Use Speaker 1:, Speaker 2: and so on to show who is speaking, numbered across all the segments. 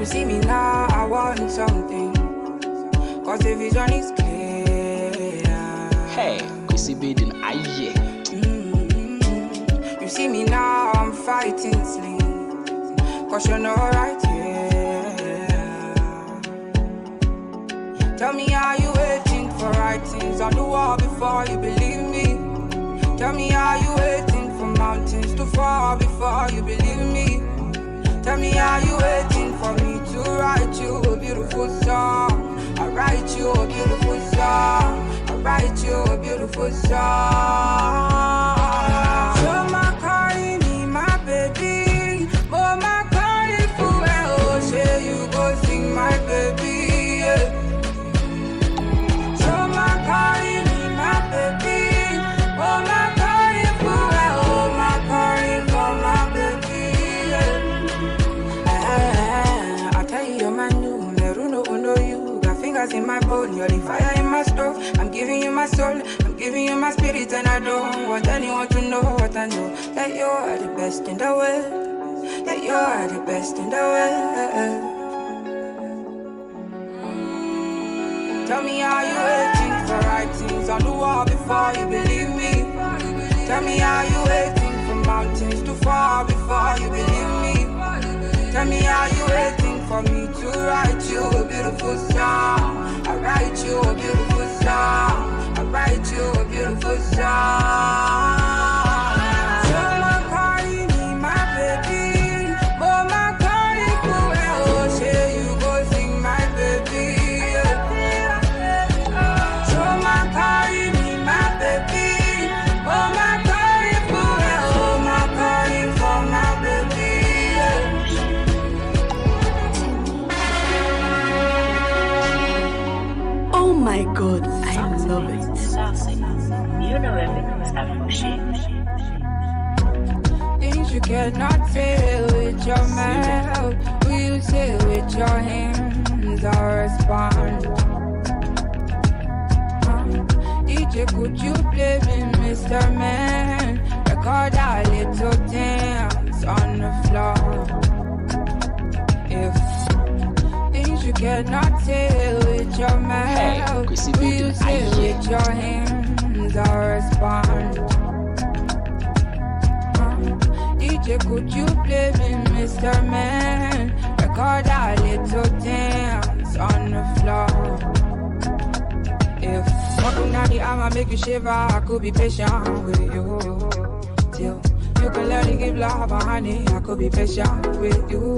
Speaker 1: You see me now, I want something. Cause the vision is clear.
Speaker 2: Hey, Chrissy Baden, aye.
Speaker 1: You see me now, I'm fighting sleep. Cause you're not right here. Tell me, are you waiting for writings on the wall before you believe me? Tell me, are you waiting for mountains to fall before you believe me? Tell me, are you waiting for me to write you a beautiful song? I write you a beautiful song. I write you a beautiful song. So my calling me my baby. Oh my calling for well, say you go sing my baby. Yeah. So my calling me my baby. Oh my calling for well, oh my calling for my baby. Yeah. I tell you, you're my new, never know you. Fingers in my bone, you're the fire in my stove. I'm giving you my soul, I'm giving you my spirit, and I don't want anyone to know what I know. That you are the best in the world. That you are the best in the world. Tell me, are you waiting for writings on the wall before you believe me? Tell me, are you waiting for mountains to fall before you believe me? Tell me, are you waiting for me to write you a beautiful song? I write you a beautiful song. I write you a beautiful song. So my calling me my baby. Oh my calling for well, say you go sing my baby. So my calling me my baby. Oh my calling for well, oh my calling for my baby.
Speaker 3: Oh my God, I love it.
Speaker 4: You know everything's appreciated.
Speaker 1: Things you cannot say with your mouth, will you say with your hands? I'll respond. DJ, could you play me, Mr. Man? Record our little dance on the floor. If things you cannot say with your mouth, will you say with your hands? I'll respond. DJ, could you play me, Mr. Man? Record our little dance on the floor. If walking out the arm, make you shiver, I could be patient with you. Till you can learn to give love, honey, I could be patient with you.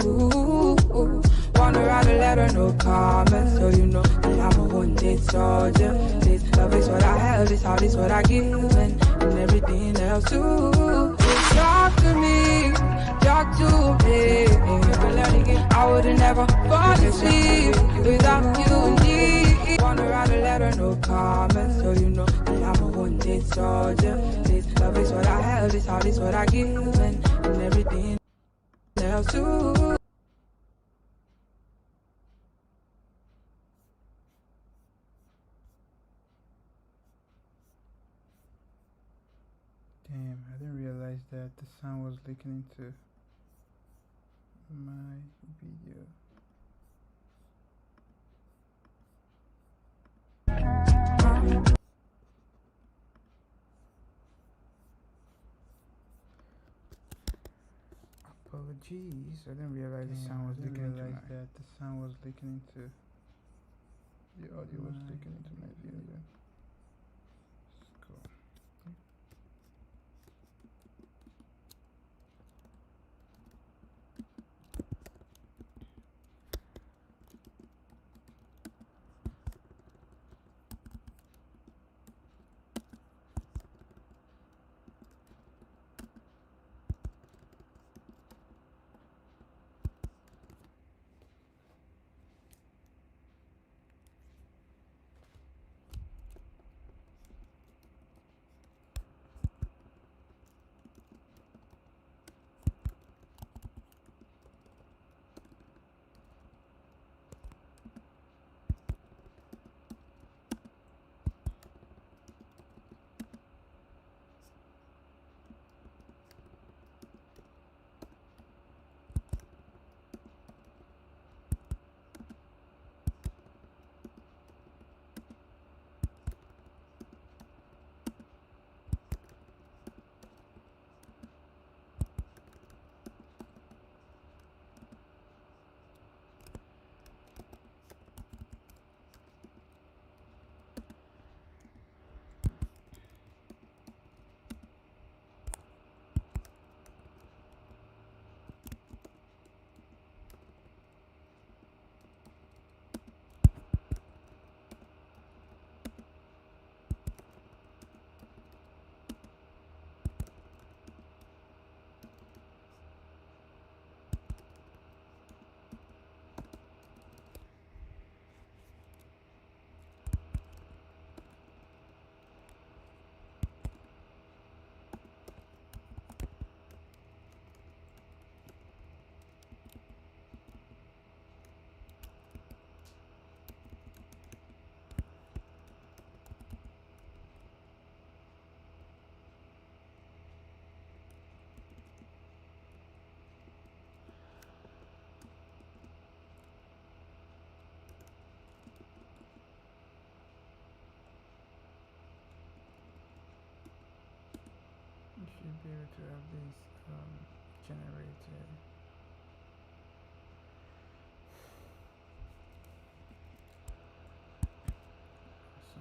Speaker 1: Wanna write a letter, no comments, so you know that I'm a one-day soldier. This love is what I have, this heart is what I give, and everything else too. Just talk to me, talk to me. I would've never fall asleep without you and me. Wanna write a letter, no comments, so you know that I'm a one-day soldier. This love is what I have, this heart is what I give, and everything else too.
Speaker 5: Damn, I didn't realize that the sound was leaking into my video. Apologies, I didn't realize the sound was leaking into the audio was leaking into my video. Cool. should be able to have this generated. So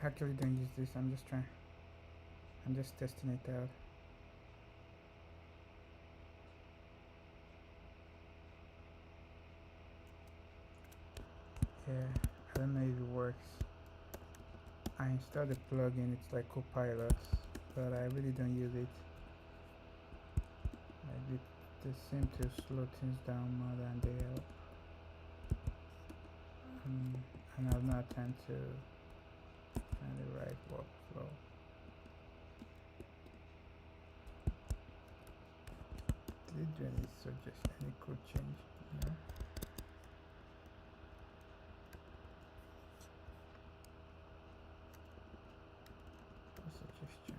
Speaker 5: actually don't use this. I'm just testing it out. Yeah, I don't know if it works. I installed the plugin, it's like Copilot, but I really don't use it. Like they seem to slow things down more than they help. And I've not time to find the right workflow. Did it do any suggestion, any code change? No. No suggestion.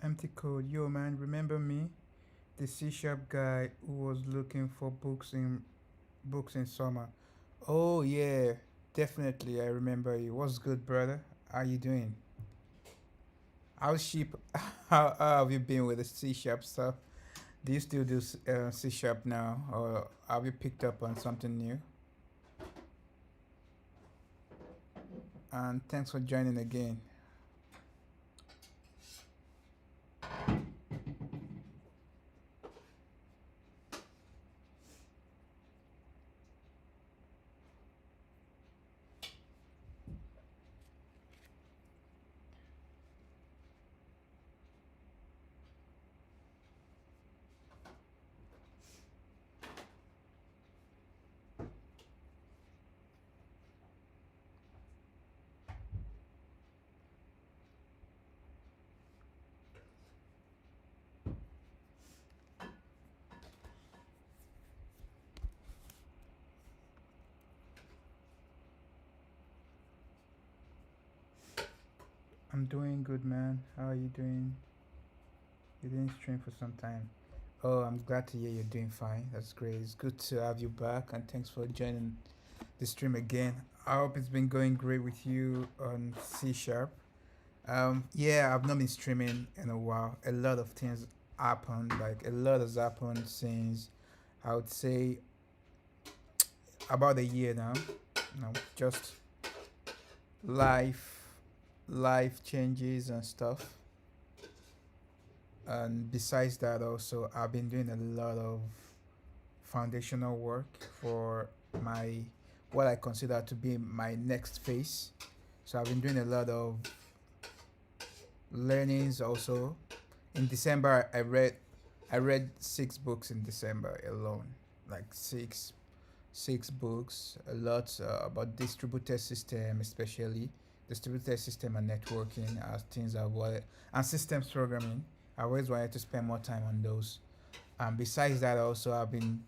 Speaker 5: Empty code. Yo, man, remember me? The C sharp guy who was looking for books in summer. Oh yeah, definitely. I remember you. What's good, brother? How you doing? How's sheep? How have you been with the C sharp stuff? Do you still do C sharp now, or have you picked up on something new? And thanks for joining again. I'm doing good, man. How are you doing? You didn't stream for some time. Oh, I'm glad to hear you're doing fine. That's great. It's good to have you back, and thanks for joining the stream again. I hope it's been going great with you on C sharp. Yeah, I've not been streaming in a while. A lot of things happened. Like a lot has happened since I would say about a year now. Just life, life changes and stuff. And besides that, also I've been doing a lot of foundational work for my what I consider to be my next phase. So I've been doing a lot of learnings also. In December I read 6 books in December alone. Like six books, a lot about distributed system, especially distributed system and networking as things I've wanted, and systems programming. I always wanted to spend more time on those. And besides that, also I've been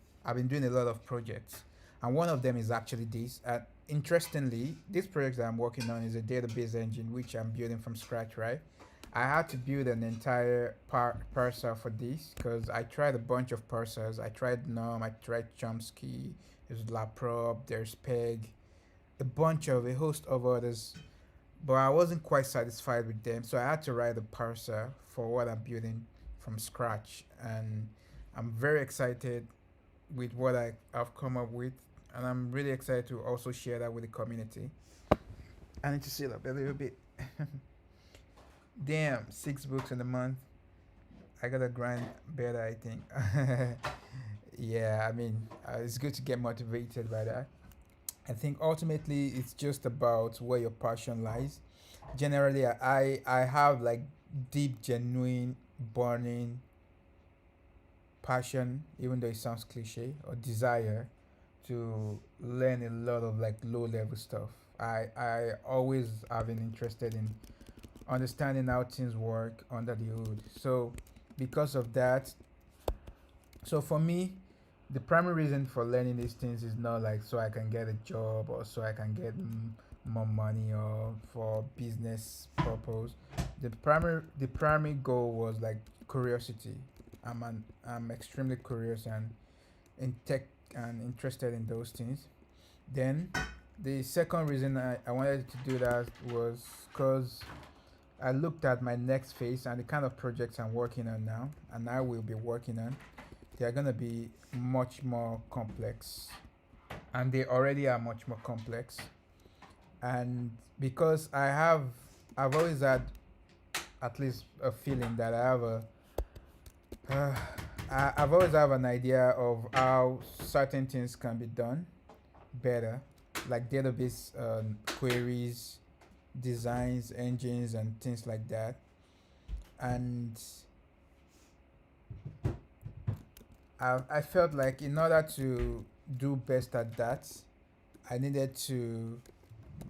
Speaker 5: doing a lot of projects, and one of them is actually this. Interestingly, this project that I'm working on is a database engine which I'm building from scratch. Right, I had to build an entire parser for this because I tried a bunch of parsers. I tried Num, I tried Chomsky, there's Laprop, there's Peg, a host of others, but I wasn't quite satisfied with them. So I had to write a parser for what I'm building from scratch, and I'm very excited with what I've come up with, and I'm really excited to also share that with the community. I need to seal up a little bit. Damn, 6 books in a month. I gotta grind better, I think. Yeah, I mean, it's good to get motivated by that. I think ultimately it's just about where your passion lies. Generally, I have like deep, genuine, burning passion, even though it sounds cliche, or desire to learn a lot of like low level stuff. I always have been interested in understanding how things work under the hood. So because of that, so for me, the primary reason for learning these things is not like so I can get a job or so I can get more money or for business purpose. The primary goal was like curiosity. I'm extremely curious and in tech and interested in those things. Then the second reason I wanted to do that was because I looked at my next phase and the kind of projects I'm working on now, and I will be working on. They are gonna be much more complex, and they already are much more complex. And because I've always had at least a feeling that uh, I've always have an idea of how certain things can be done better, like database queries, designs, engines, and things like that. And I felt like in order to do best at that, I needed to,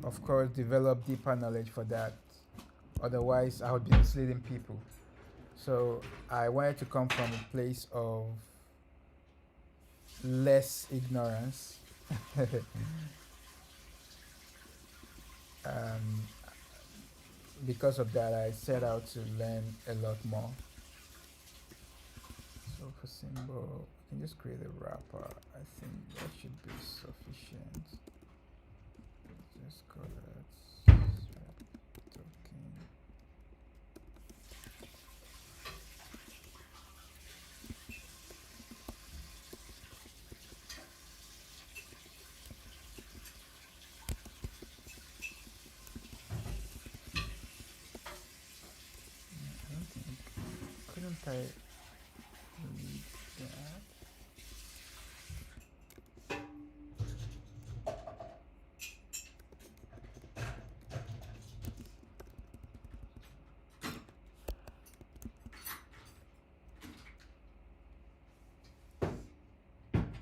Speaker 5: of course, develop deeper knowledge for that. Otherwise, I would be misleading people. So I wanted to come from a place of less ignorance, um, because of that, I set out to learn a lot more. So for symbol, we can just create a wrapper. I think that should be sufficient. Just call it swap token. I don't think, couldn't I read that?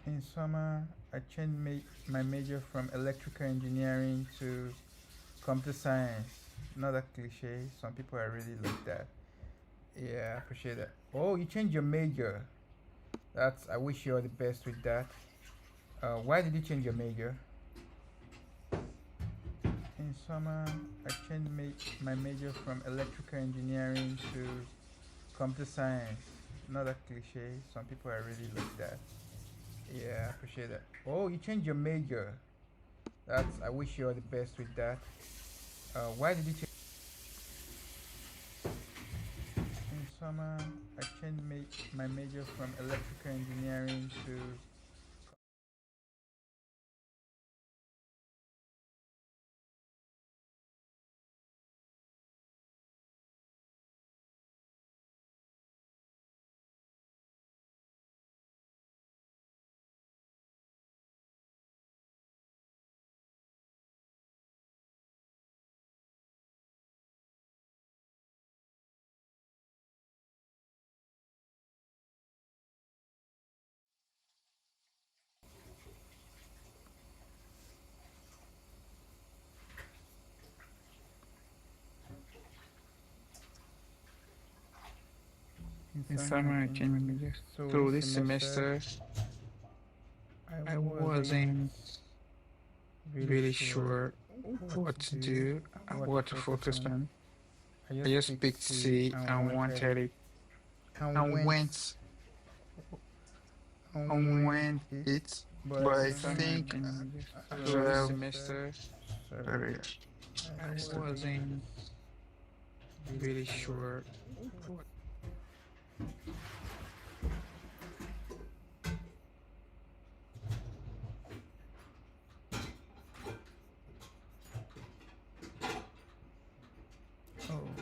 Speaker 5: In summer, I changed my major from electrical engineering to computer science. Not a cliche. Some people are really like that. Yeah, I appreciate that. Oh, you changed your major. That's. I wish you all the best with that. Why did you change your major? In summer, I changed my major from electrical engineering to computer science. Not a cliche. Some people are really like that. Yeah, I appreciate that. Oh, you changed your major. That's. I wish you all the best with that. Why did you change? In summer, I changed my major from electrical engineering to. In
Speaker 6: In
Speaker 5: summer, I
Speaker 6: summer, I
Speaker 5: changed my
Speaker 6: changed my
Speaker 5: major.
Speaker 6: major.
Speaker 5: So
Speaker 6: So
Speaker 5: this
Speaker 6: this
Speaker 5: semester,
Speaker 6: semester,
Speaker 5: I
Speaker 6: I
Speaker 5: wasn't
Speaker 6: wasn't
Speaker 5: really
Speaker 6: really
Speaker 5: sure
Speaker 6: sure
Speaker 5: what
Speaker 6: what
Speaker 5: to
Speaker 6: to
Speaker 5: do,
Speaker 6: do,
Speaker 5: what to
Speaker 6: what to
Speaker 5: focus
Speaker 6: focus
Speaker 5: on.
Speaker 6: on.
Speaker 5: I
Speaker 6: I
Speaker 5: just
Speaker 6: just
Speaker 5: picked
Speaker 6: picked
Speaker 5: C
Speaker 6: C
Speaker 5: and
Speaker 6: and
Speaker 5: wanted it
Speaker 6: wanted it
Speaker 5: and
Speaker 6: and
Speaker 5: went
Speaker 6: went
Speaker 5: it,
Speaker 6: it.
Speaker 5: but I
Speaker 6: But I
Speaker 5: think
Speaker 6: think
Speaker 5: so
Speaker 6: so
Speaker 5: this
Speaker 6: this
Speaker 5: semester,
Speaker 6: semester,
Speaker 5: sorry,
Speaker 6: sorry,
Speaker 5: I
Speaker 6: I
Speaker 5: wasn't
Speaker 6: wasn't
Speaker 5: really
Speaker 6: really
Speaker 5: sure.
Speaker 6: sure what.
Speaker 5: Oh,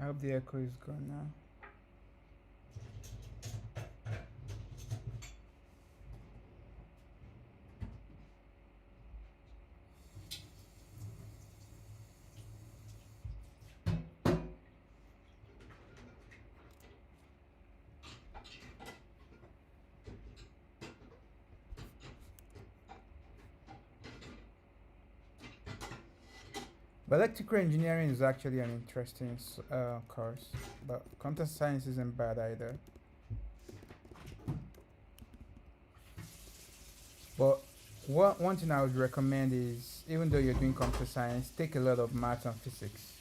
Speaker 5: I hope the echo is gone now. But electrical engineering is actually an interesting course, but computer science isn't bad either. But one thing I would recommend is, even though you're doing computer science, take a lot of math and physics.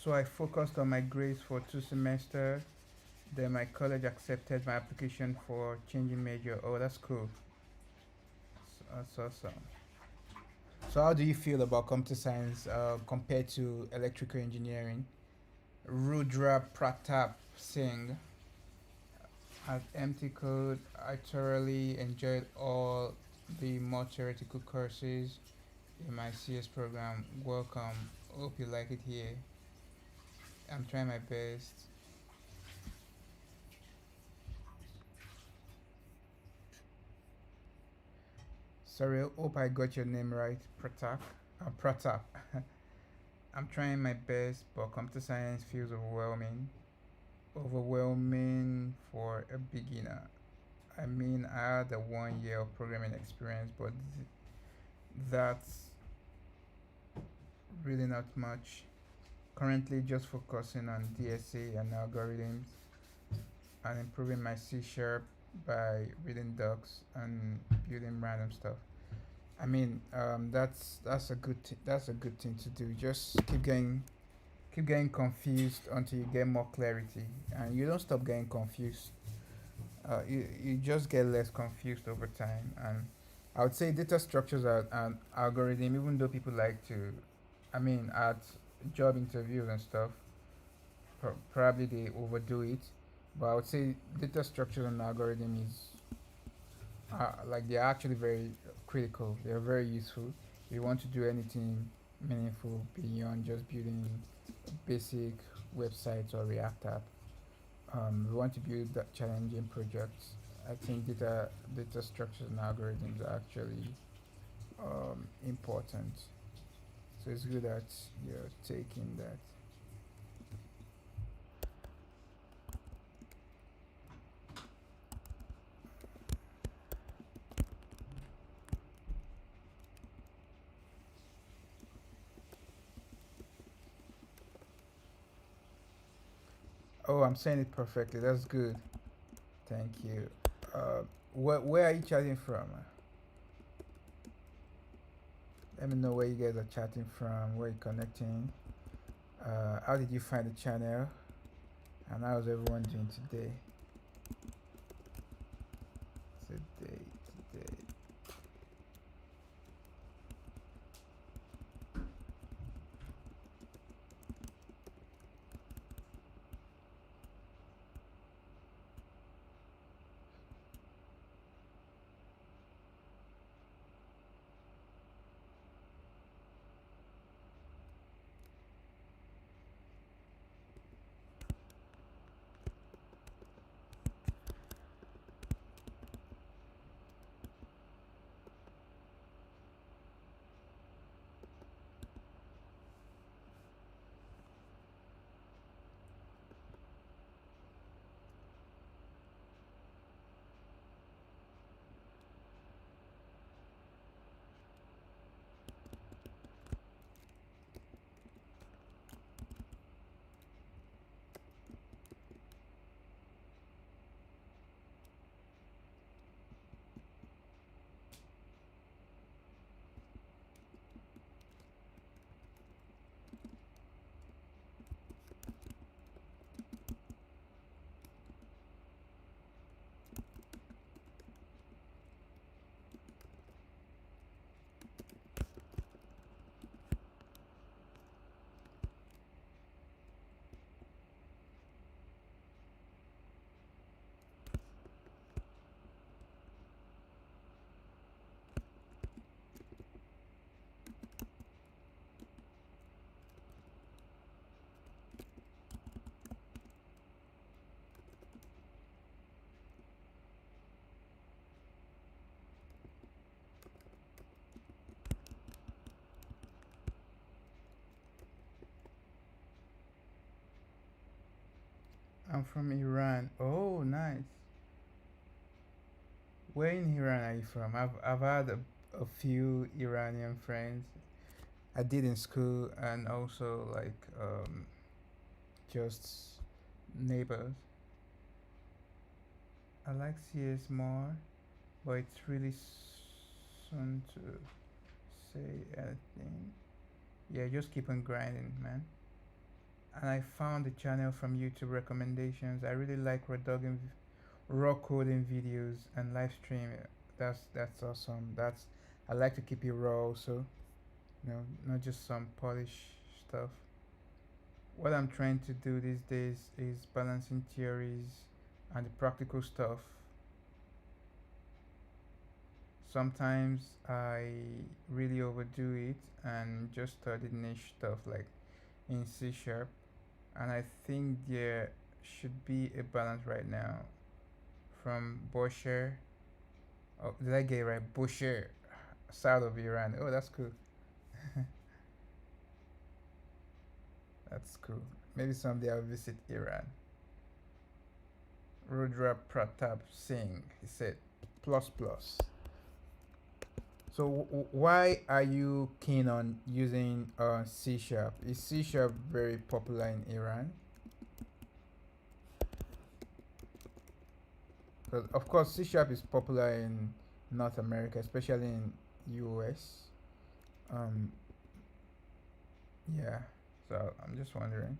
Speaker 5: So I focused on my grades for 2 semesters. Then my college accepted my application for changing major. Oh, that's cool. That's awesome. So how do you feel about computer science compared to electrical engineering? Rudra Pratap Singh at MT Code. I thoroughly enjoyed all the more theoretical courses in my CS program. Welcome. Hope you like it here. I'm trying my best. Sorry, hope I got your name right, Pratap. Pratap. I'm trying my best, but computer science feels overwhelming. Overwhelming for a beginner. I mean, I had a 1 year of programming experience, but that's really not much. Currently, just focusing on DSA and algorithms and improving my C sharp by reading docs and building random stuff. I mean, that's a that's a good thing to do. Just keep getting confused until you get more clarity, and you don't stop getting confused. You just get less confused over time, and I would say data structures are an algorithm. Even though people like to, I mean, at job interviews and stuff, probably they overdo it, but I would say data structures and algorithm is like they're actually very critical. They're very useful. If you want to do anything meaningful beyond just building basic websites or React app, we want to build that challenging projects. I think data structures and algorithms are actually important. So it's good that you're taking that. Oh, I'm saying it perfectly. That's good. Thank you. Uh, where are you chatting from? Let me know where you guys are chatting from, where you're connecting. How did you find the channel? And how's everyone doing today? Today, today. I'm from Iran. Oh, nice. Where in Iran are you from? I've had a few Iranian friends. I did in school and also like just neighbors. I like CS more, but it's really soon to say anything. Yeah, just keep on grinding, man. and I found the channel from YouTube recommendations. I really like raw coding videos and live stream. That's awesome. That's I like to keep it raw also. Not just some polished stuff. What I'm trying to do these days is balancing theories and the practical stuff. Sometimes I really overdo it and just study niche stuff like in C sharp, and I think there should be a balance right now from Bosher. Oh, did I get it right? Bosher, south of Iran. Oh, that's cool. That's cool. Maybe someday I'll visit Iran. Rudra Pratap Singh, he said, plus plus. So why are you keen on using C sharp? Is C sharp very popular in Iran? Because of course C sharp is popular in North America, especially in US. Um, yeah. So I'm just wondering.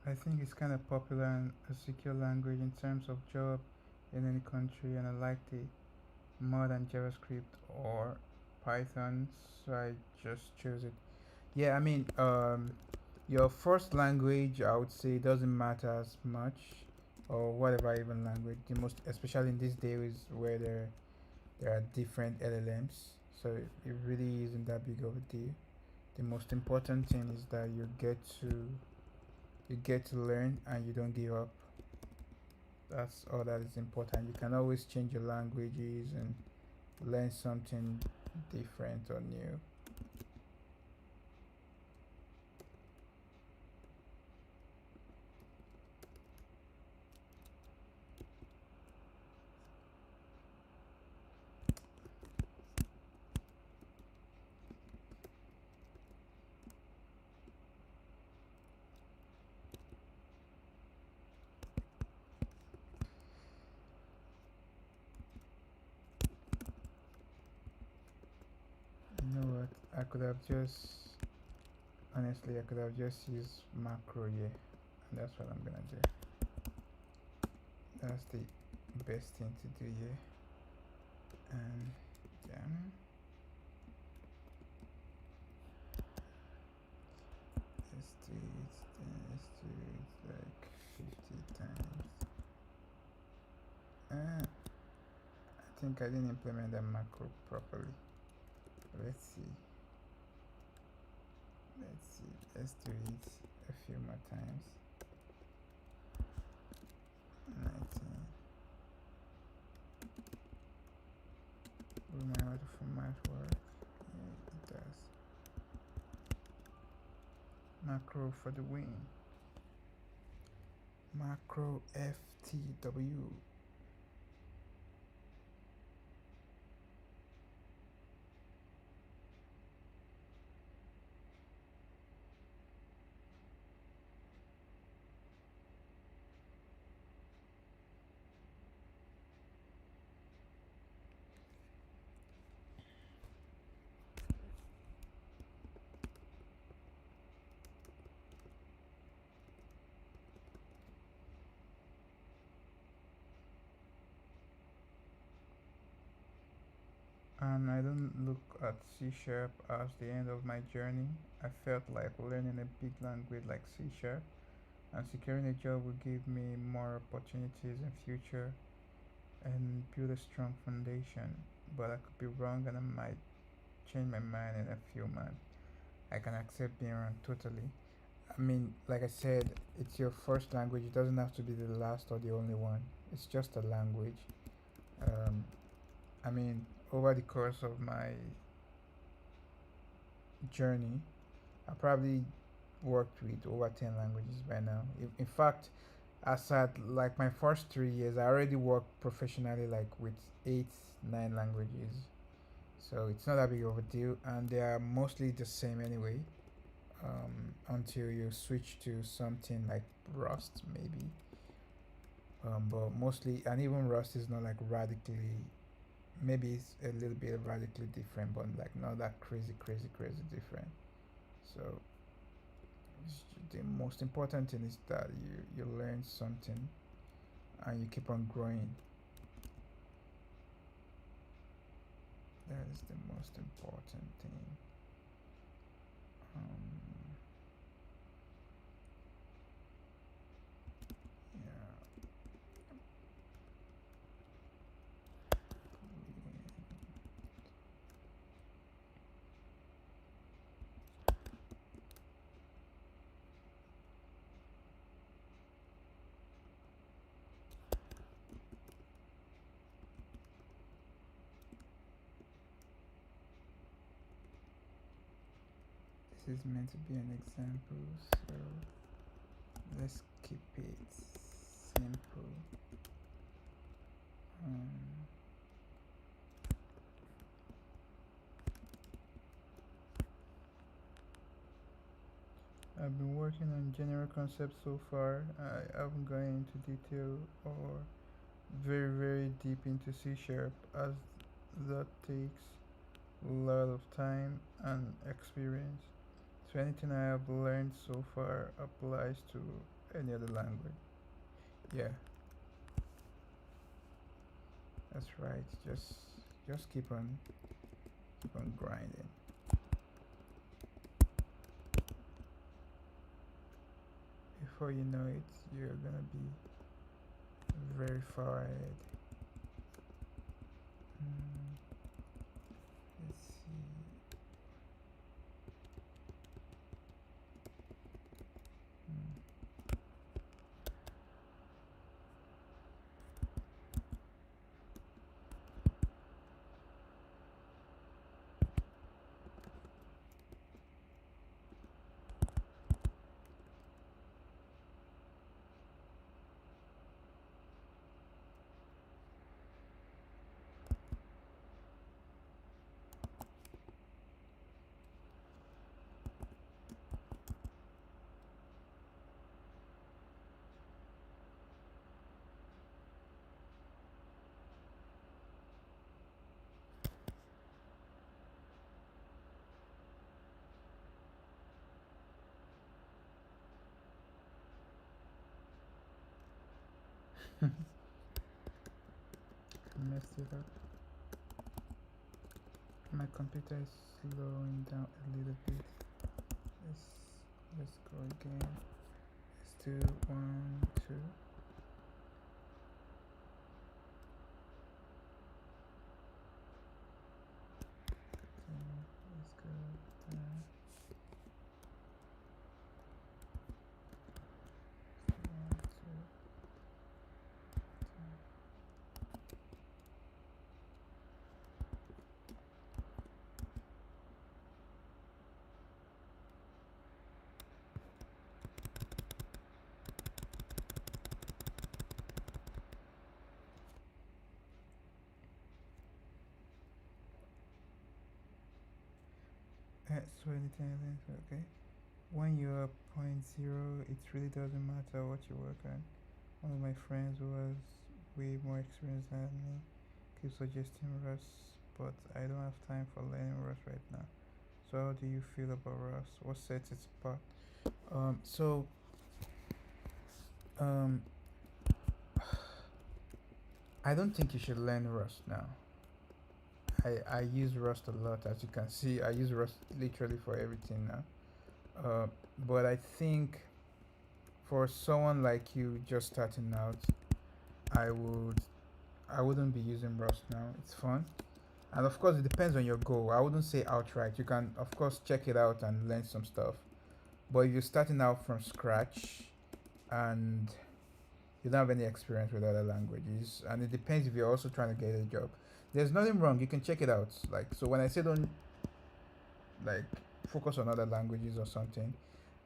Speaker 5: I think it's kind of popular and a secure language in terms of job in any country, and I like it more than JavaScript or Python, so I just chose it. Yeah, I mean, your first language, I would say, doesn't matter as much, or whatever even language. The most, especially in these days where there are different LLMs, so it really isn't that big of a deal. The most important thing is that you get to learn and you don't give up. That's all that is important. You can always change your languages and learn something different or new. You know what? I could have just used macro here, and that's what I'm gonna do. That's the best thing to do here. And then let's do it like 50 times. I think I didn't implement the macro properly. Let's see. Let's do it a few more times. 19. might work. Yeah, it does. Macro for the win. Macro FTW. And I don't look at C Sharp as the end of my journey. I felt like learning a big language like C Sharp and securing a job will give me more opportunities in future and build a strong foundation. But I could be wrong and I might change my mind in a few months. I can accept being wrong totally. I mean, like I said, it's your first language. It doesn't have to be the last or the only one. It's just a language. Um, I mean, over the course of my journey, I probably worked with over 10 languages by now. In fact, as at like my first 3 years, I already worked professionally like with 8, 9 languages. So it's not that big of a deal, and they are mostly the same anyway. Until you switch to something like Rust, maybe. But mostly, and even Rust is not like radically. Maybe it's a little bit radically different, but like not that crazy, crazy, crazy different. So the most important thing is that you learn something and you keep on growing. That is the most important thing. Um, yeah. This is meant to be an example, so let's keep it simple. Um, I've been working on general concepts so far. I haven't gone into detail or very, very deep into C Sharp as that takes a lot of time and experience. So anything I have learned so far applies to any other language. Yeah, that's right. Just keep on grinding. Before you know it, you're gonna be very far ahead. Hmm, let's see. Hmm. I messed it up. My computer is slowing down a little bit. Let's let's go again. Let's do 1, 2. Let's go down. 1, 2. can't so anything. Okay. When you're point zero, it really doesn't matter what you work on. One of my friends who has way more experience than me keeps suggesting Rust, but I don't have time for learning Rust right now. So how do you feel about Rust? What sets it apart? So um, I don't think you should learn Rust now. I use Rust a lot, as you can see. I use Rust literally for everything now. Uh, but I think for someone like you just starting out, I would I wouldn't be using Rust now. It's fun, and of course it depends on your goal. I wouldn't say outright. You can of course check it out and learn some stuff. But if you're starting out from scratch and you don't have any experience with other languages, and it depends if you're also trying to get a job. There's nothing wrong. You can check it out. Like so, when I say don't like focus on other languages or something,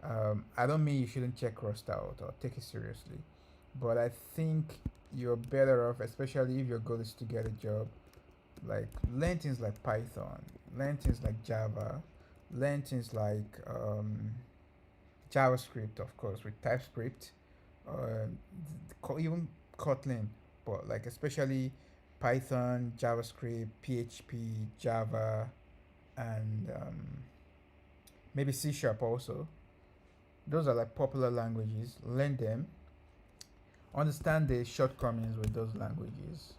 Speaker 5: I don't mean you shouldn't check Rust out or take it seriously, but I think you're better off, especially if your goal is to get a job. Like learn things like Python, learn things like Java, learn things like JavaScript, of course, with TypeScript, even Kotlin, but like especially Python, JavaScript, PHP, Java, and maybe C Sharp also. Those are like popular languages. Learn them. Understand the shortcomings with those languages.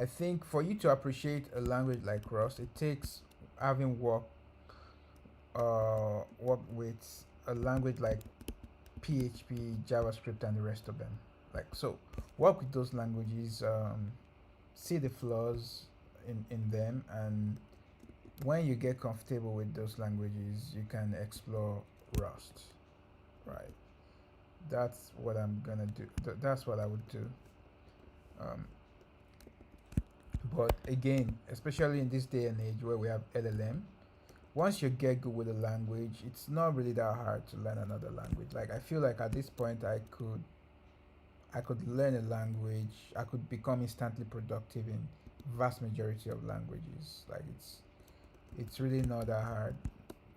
Speaker 5: I think for you to appreciate a language like Rust, it takes having work with a language like PHP, JavaScript, and the rest of them. Like so, work with those languages. See the flaws in them, and when you get comfortable with those languages, you can explore Rust. Right. That's what I'm gonna do. That's what I would do. Um, but again, especially in this day and age where we have LLM, once you get good with a language, it's not really that hard to learn another language. Like I feel like at this point, I could learn a language. I could become instantly productive in vast majority of languages. Like it's really not that hard,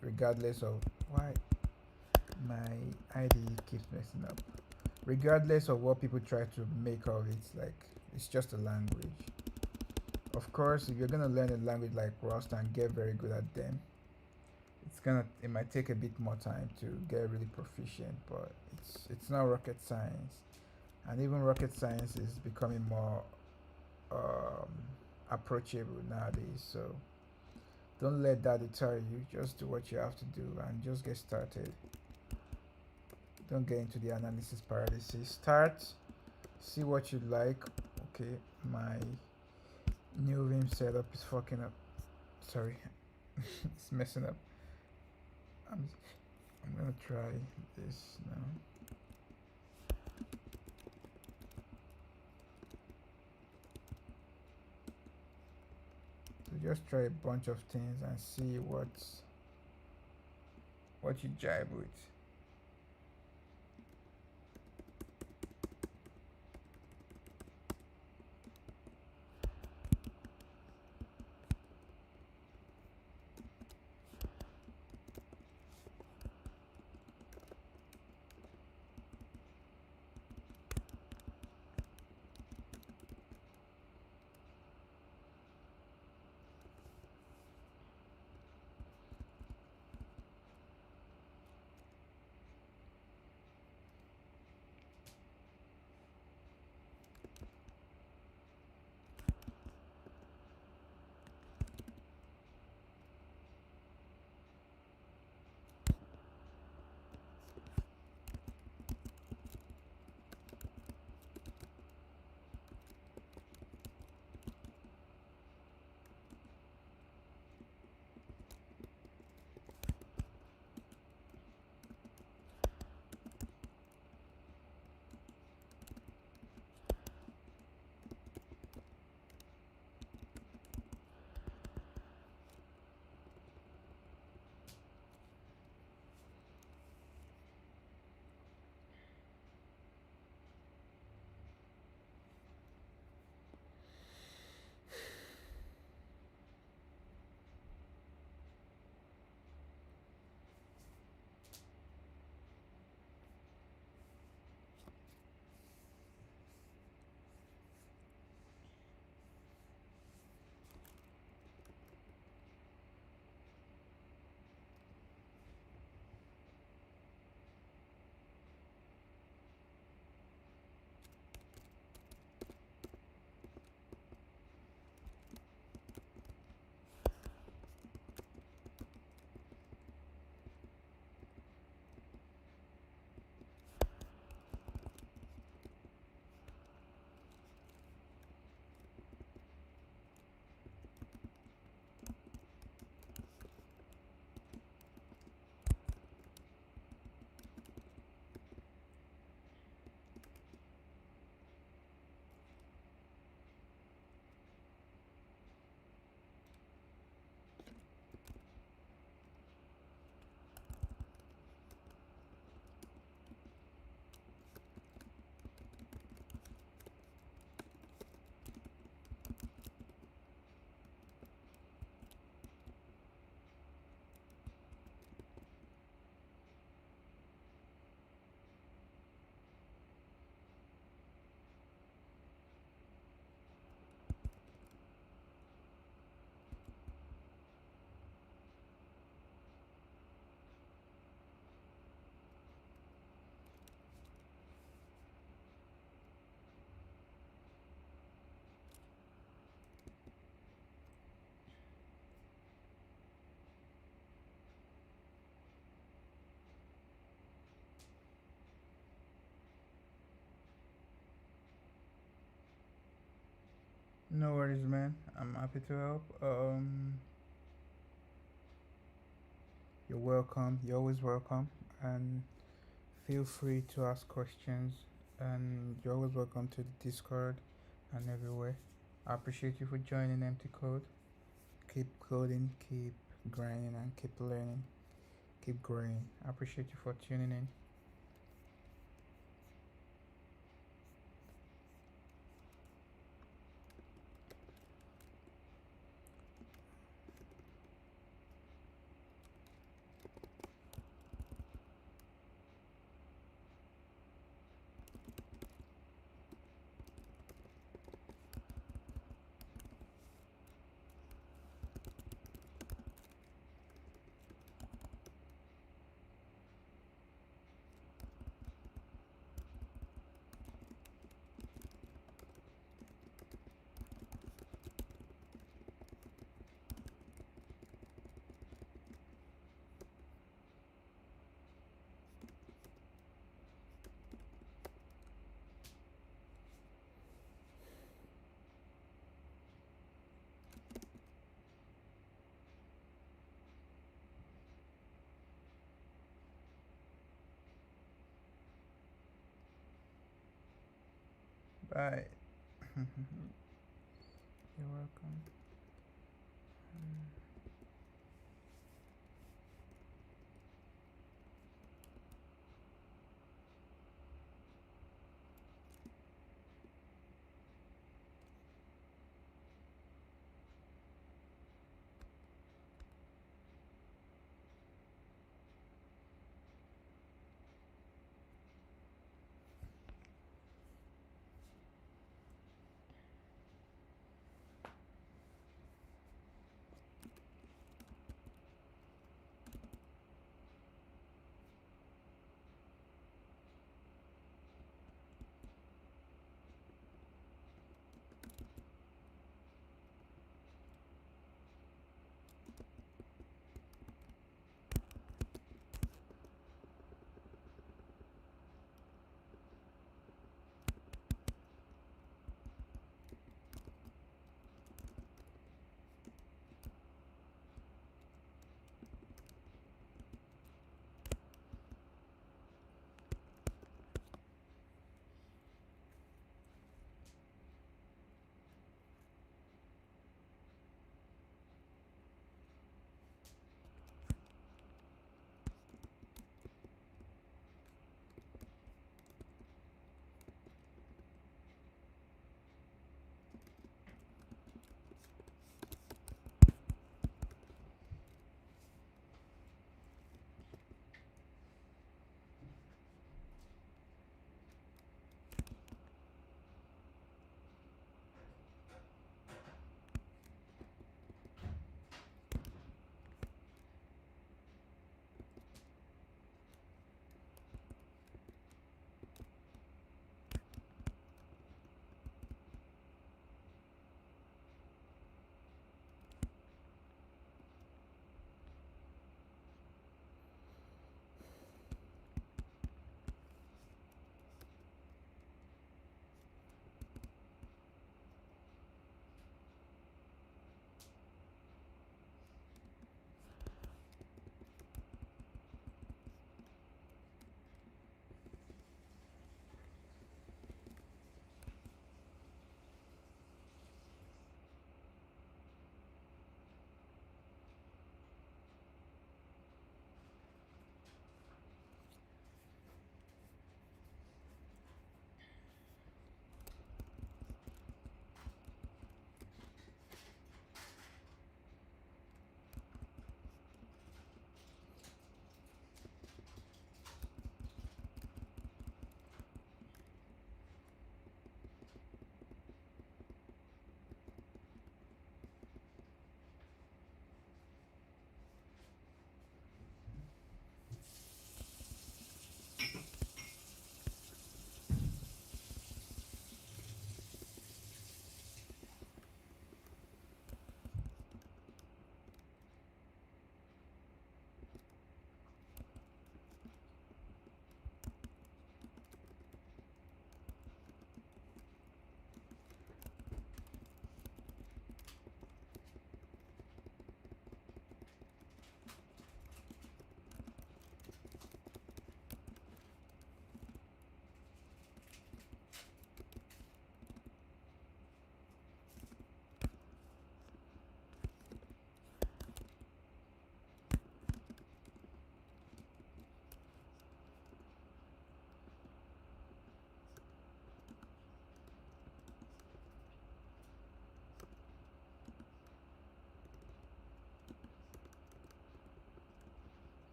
Speaker 5: regardless of why my ID keeps messing up. Regardless of what people try to make of it, like it's just a language. Of course, if you're gonna learn a language like Rust and get very good at them, it might take a bit more time to get really proficient, but it's not rocket science, and even rocket science is becoming more um, approachable nowadays. So don't let that deter you. Just do what you have to do and just get started. Don't get into the analysis paralysis. Start, see what you like. Okay, my new Vim setup is fucking up. Sorry, it's messing up. I'm I'm gonna try this now. So just try a bunch of things and see what you jive with. No worries, man. I'm happy to help. You're welcome. You're always welcome, and feel free to ask questions. And you're always welcome to the Discord and everywhere. I appreciate you for joining Empty Code. Keep coding, keep grinding, and keep learning, keep growing. I appreciate you for tuning in. Bye. You're welcome.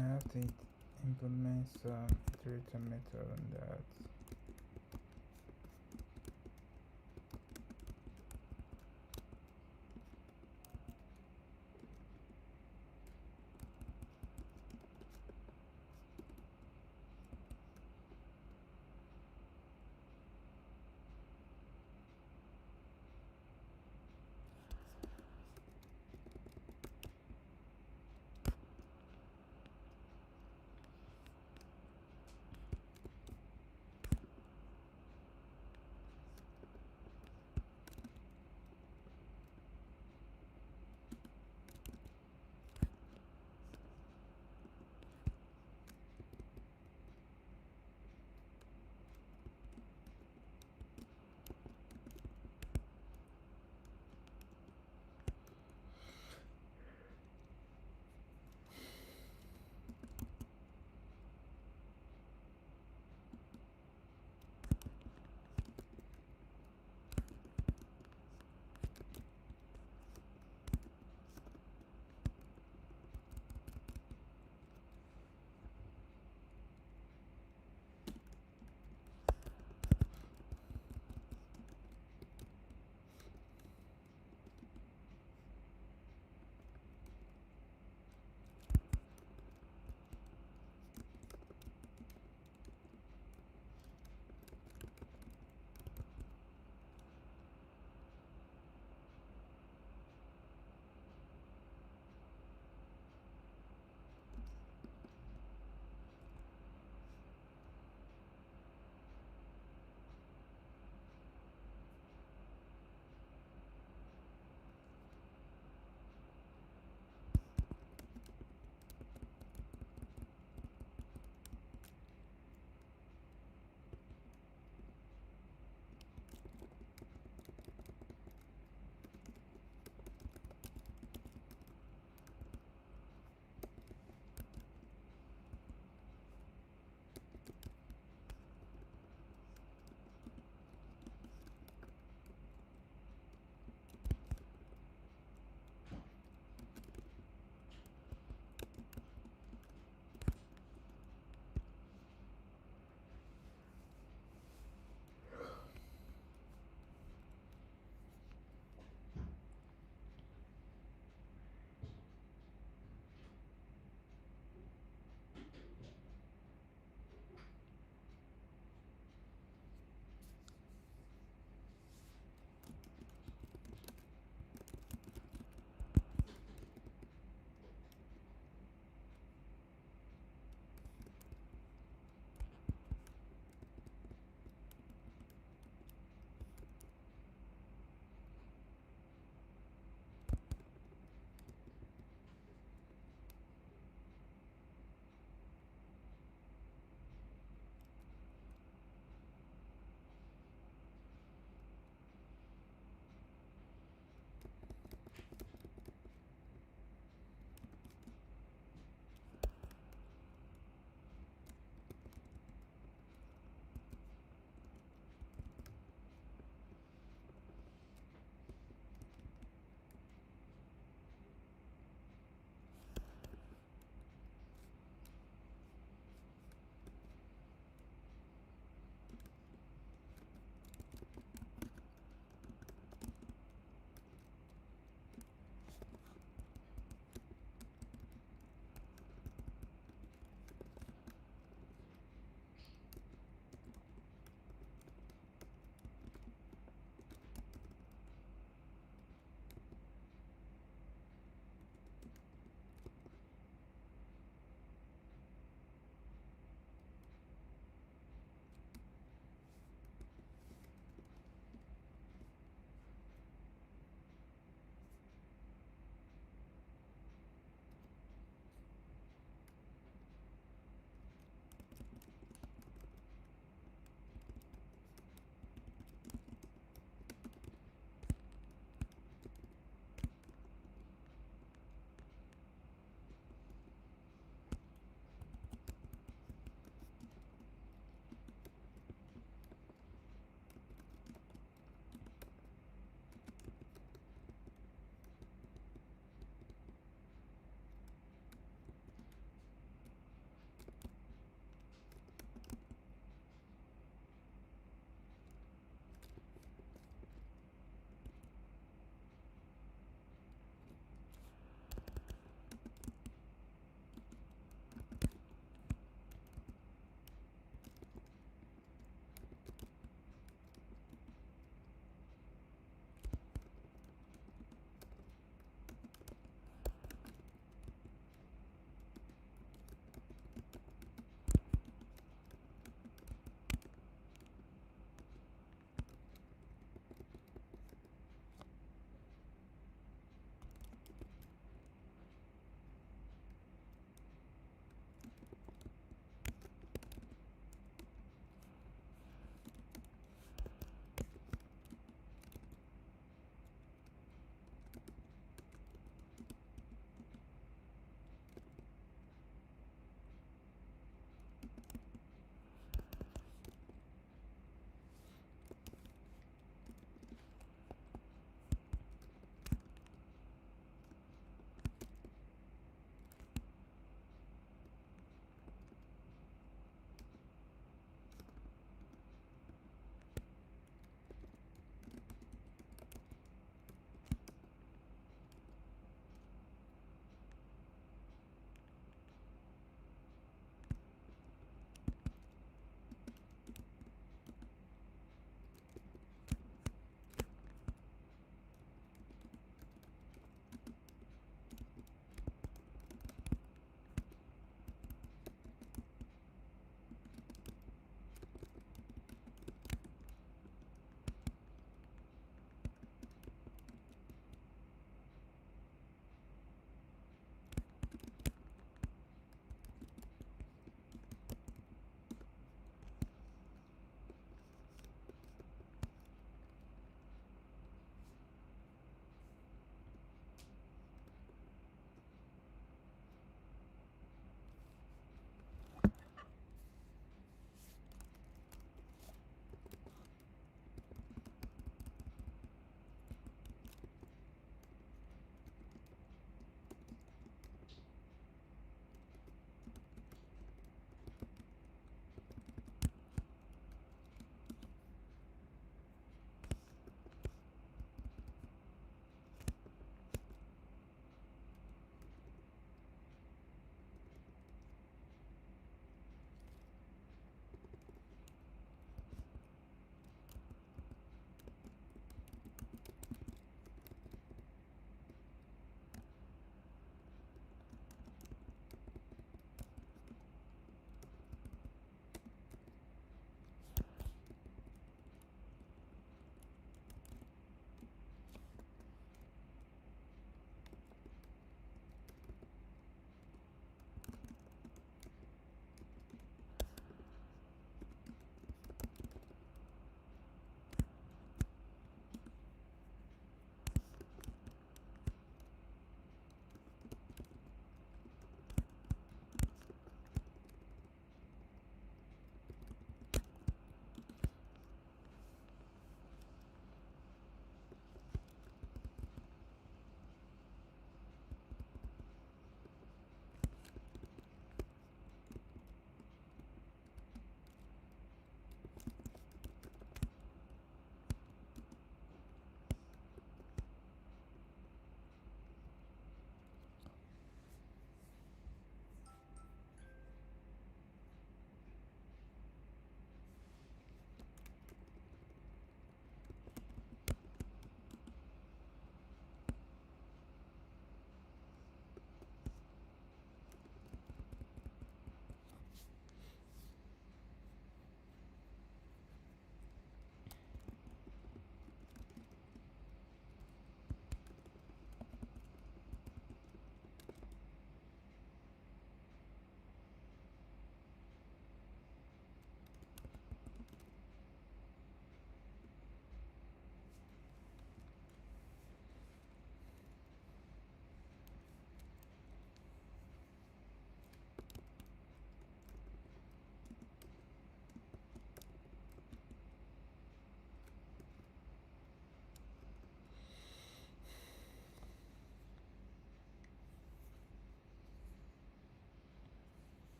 Speaker 5: I have to implement some iterator method on that.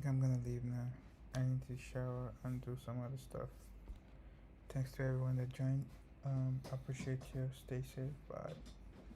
Speaker 5: think I'm gonna leave now. I need to shower and do some other stuff. Thanks to everyone that joined. Appreciate you. Stay safe. Bye.